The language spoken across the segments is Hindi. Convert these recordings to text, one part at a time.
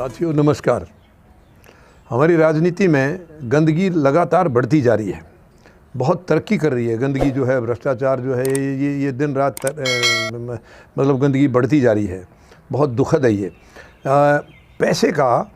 साथियों नमस्कार। हमारी राजनीति में गंदगी लगातार बढ़ती जा रही है, बहुत तरक्की कर रही है। गंदगी जो है, भ्रष्टाचार जो है, ये दिन रात मतलब गंदगी बढ़ती जा रही है। बहुत दुखद है ये। पैसे का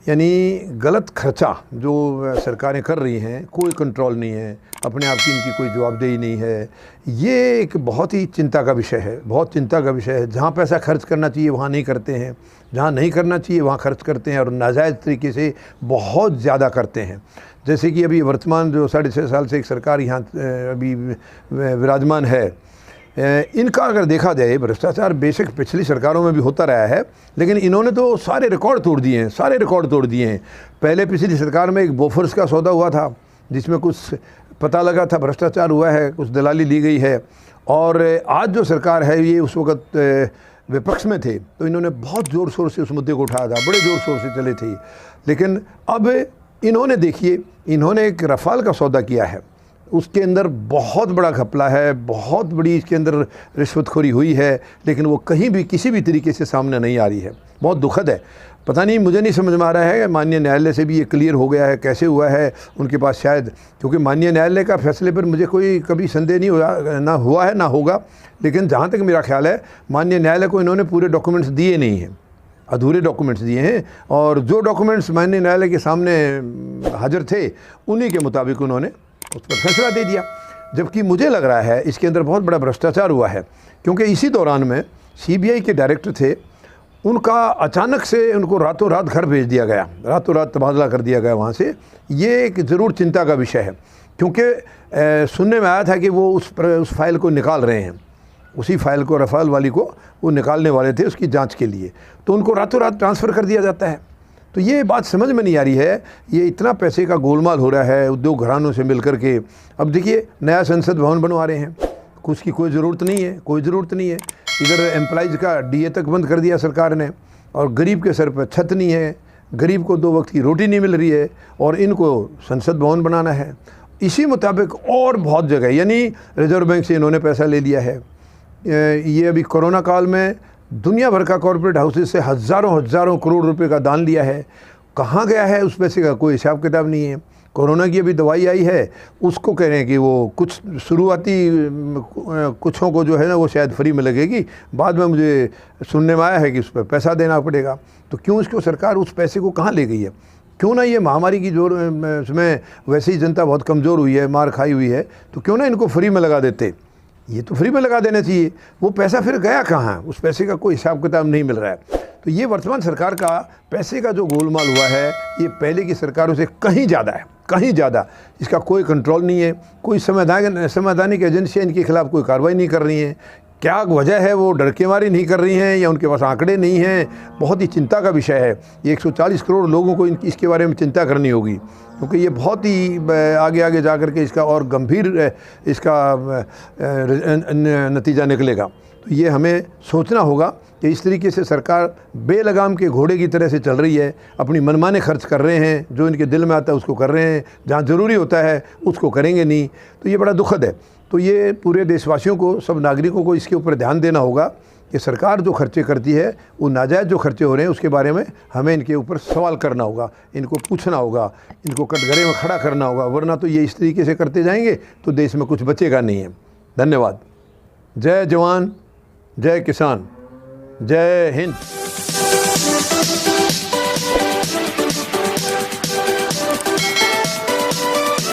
यानी गलत खर्चा जो सरकारें कर रही हैं, कोई कंट्रोल नहीं है, अपने आप की इनकी कोई जवाबदेही नहीं है। ये एक बहुत ही चिंता का विषय है, बहुत चिंता का विषय है। जहाँ पैसा खर्च करना चाहिए वहाँ नहीं करते हैं, जहाँ नहीं करना चाहिए वहाँ खर्च करते हैं और नाजायज़ तरीके से बहुत ज़्यादा करते हैं। जैसे कि अभी वर्तमान जो 6.5 साल से एक सरकार यहाँ अभी विराजमान है, इनका अगर देखा जाए, भ्रष्टाचार बेशक पिछली सरकारों में भी होता रहा है, लेकिन इन्होंने तो सारे रिकॉर्ड तोड़ दिए हैं, सारे रिकॉर्ड तोड़ दिए हैं। पहले पिछली सरकार में एक बोफोर्स का सौदा हुआ था जिसमें कुछ पता लगा था भ्रष्टाचार हुआ है, कुछ दलाली ली गई है। और आज जो सरकार है ये उस वक़्त विपक्ष में थे तो इन्होंने बहुत ज़ोर शोर से उस मुद्दे को उठाया था, बड़े ज़ोर शोर से चले थे। लेकिन अब इन्होंने देखिए, इन्होंने एक रफ़ाल का सौदा किया है, उसके अंदर बहुत बड़ा घपला है, बहुत बड़ी इसके अंदर रिश्वतखोरी हुई है, लेकिन वो कहीं भी किसी भी तरीके से सामने नहीं आ रही है। बहुत दुखद है। पता नहीं, मुझे नहीं समझ में आ रहा है, माननीय न्यायालय से भी ये क्लियर हो गया है कैसे हुआ है उनके पास शायद, क्योंकि माननीय न्यायालय का फैसले पर मुझे कोई कभी संदेह नहीं हुआ, ना हुआ है ना होगा। लेकिन जहाँ तक मेरा ख्याल है, माननीय न्यायालय को इन्होंने पूरे डॉक्यूमेंट्स दिए नहीं हैं, अधूरे डॉक्यूमेंट्स दिए हैं। और जो डॉक्यूमेंट्स माननीय न्यायालय के सामने हाजिर थे उन्हीं के मुताबिक उन्होंने उस पर फैसला दे दिया। जबकि मुझे लग रहा है इसके अंदर बहुत बड़ा भ्रष्टाचार हुआ है, क्योंकि इसी दौरान में सीबीआई के डायरेक्टर थे, उनका अचानक से उनको रातों रात घर भेज दिया गया, रातों रात तबादला कर दिया गया वहाँ से। ये एक ज़रूर चिंता का विषय है, क्योंकि सुनने में आया था कि वो उस फाइल को निकाल रहे हैं, उसी फाइल को, रफ़ाल वाली को वो निकालने वाले थे उसकी जांच के लिए, तो उनको रातों रात ट्रांसफ़र कर दिया जाता है। तो ये बात समझ में नहीं आ रही है, ये इतना पैसे का गोलमाल हो रहा है उद्योग घरानों से मिल कर के। अब देखिए, नया संसद भवन बनवा रहे हैं, उसकी कोई ज़रूरत नहीं है, कोई ज़रूरत नहीं है। इधर एम्प्लॉइज़ का डीए तक बंद कर दिया सरकार ने, और गरीब के सर पर छत नहीं है, गरीब को 2 वक्त की रोटी नहीं मिल रही है, और इनको संसद भवन बनाना है। इसी मुताबिक और बहुत जगह, यानी रिजर्व बैंक से इन्होंने पैसा ले लिया है। ये अभी कोरोना काल में दुनिया भर का कॉर्पोरेट हाउसेज से हज़ारों करोड़ रुपए का दान लिया है। कहाँ गया है उस पैसे का कोई हिसाब किताब नहीं है। कोरोना की अभी दवाई आई है, उसको कह रहे हैं कि वो कुछ शुरुआती कुछों को जो है ना वो शायद फ्री में लगेगी, बाद में मुझे सुनने में आया है कि उस पर पैसा देना पड़ेगा। तो क्यों इसको सरकार उस पैसे को कहाँ ले गई है? क्यों ना, ये महामारी की जोर उसमें वैसे ही जनता बहुत कमज़ोर हुई है, मार खाई हुई है, तो क्यों ना इनको फ्री में लगा देते। ये तो फ्री में लगा देना चाहिए। वो पैसा फिर गया कहाँ? उस पैसे का कोई हिसाब किताब नहीं मिल रहा है। तो ये वर्तमान सरकार का पैसे का जो गोलमाल हुआ है, ये पहले की सरकारों से कहीं ज़्यादा है, कहीं ज़्यादा। इसका कोई कंट्रोल नहीं है, कोई संवैधानिक एजेंसियाँ इनके खिलाफ़ कोई कार्रवाई नहीं कर रही हैं। क्या वजह है? वो डर के मारे नहीं कर रही हैं या उनके पास आंकड़े नहीं हैं? बहुत ही चिंता का विषय है। ये 140 करोड़ लोगों को इसके बारे में चिंता करनी होगी, क्योंकि ये बहुत ही आगे आगे जा कर के इसका और गंभीर इसका नतीजा निकलेगा। तो ये हमें सोचना होगा कि इस तरीके से सरकार बेलगाम के घोड़े की तरह से चल रही है, अपनी मनमाने खर्च कर रहे हैं, जो इनके दिल में आता है उसको कर रहे हैं, जहाँ ज़रूरी होता है उसको करेंगे नहीं। तो ये बड़ा दुखद है। तो ये पूरे देशवासियों को, सब नागरिकों को इसके ऊपर ध्यान देना होगा कि सरकार जो खर्चे करती है, वो नाजायज़ जो खर्चे हो रहे हैं उसके बारे में हमें इनके ऊपर सवाल करना होगा, इनको पूछना होगा, इनको कटघरे में खड़ा करना होगा, वरना तो ये इस तरीके से करते जाएंगे तो देश में कुछ बचेगा नहीं है। धन्यवाद। जय जवान, जय किसान, जय हिंद।